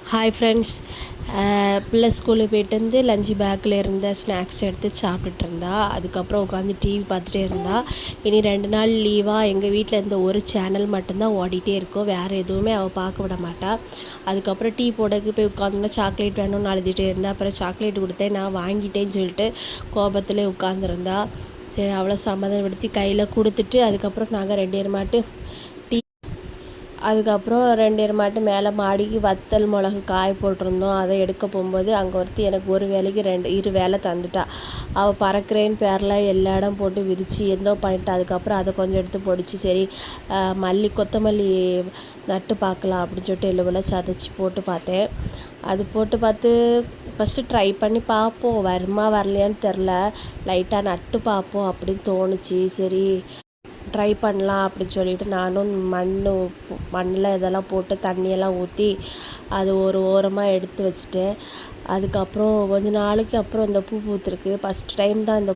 Hi friends. பிள்ளை ஸ்கூலுக்கு போயிட்டு வந்து லஞ்சு பேக்கில் இருந்த ஸ்நாக்ஸ் எடுத்து சாப்பிட்டுட்டு இருந்தா. அதுக்கப்புறம் உட்காந்து டிவி பார்த்துட்டே இருந்தா. இனி 2 நாள் லீவாக எங்கள் வீட்டில் இருந்த ஒரு சேனல் மட்டும்தான் ஓடிட்டே இருக்கும், வேறு எதுவுமே அவள் பார்க்க விட மாட்டாள். அதுக்கப்புறம் டீ போடக்கு போய் உட்காந்தோன்னா சாக்லேட் வேணும்னு அழுதுகிட்டே இருந்தா. அப்புறம் சாக்லேட் கொடுத்தேன், நான் வாங்கிட்டேன்னு சொல்லிட்டு கோபத்தில் உட்காந்துருந்தா. சரி, அவளை சமாதானப்படுத்தி கையில் கொடுத்துட்டு அதுக்கப்புறம் நாங்கள் 2 பேருமாட்டு அதுக்கப்புறம் 2 பேருமாட்டு மேலே மாடிக்கு வத்தல் மிளகு காய போட்டிருந்தோம். அதை எடுக்க போகும்போது அங்கே ஒருத்தி எனக்கு ஒரு வேலைக்கு 2 வேலை தந்துட்டா. அவள் பறக்கிறேன்னு பேரில் எல்லா இடம் போட்டு விரித்து எந்தோ பண்ணிட்டா. அதுக்கப்புறம் அதை கொஞ்சம் எடுத்து பொடிச்சு, சரி கொத்தமல்லி நட்டு பார்க்கலாம் அப்படின்னு சொல்லிட்டு எள்ளுவெல்லாம் சதைச்சி போட்டு பார்த்தேன். அது போட்டு பார்த்து ஃபஸ்ட்டு ட்ரை பண்ணி பார்ப்போம், வருமா வரலையான்னு தெரில. லைட்டாக நட்டு பார்ப்போம் அப்படின்னு தோணுச்சு. சரி, ட்ரை பண்ணலாம் அப்படின்னு சொல்லிட்டு நானும் மண்ணில் இதெல்லாம் போட்டு தண்ணியெல்லாம் ஊற்றி அது ஒரு ஓரமாக எடுத்து வச்சுட்டேன். அதுக்கப்புறம் கொஞ்ச நாளைக்கு அப்புறம் இந்த பூ பூத்துருக்கு. ஃபஸ்ட் டைம் தான் இந்த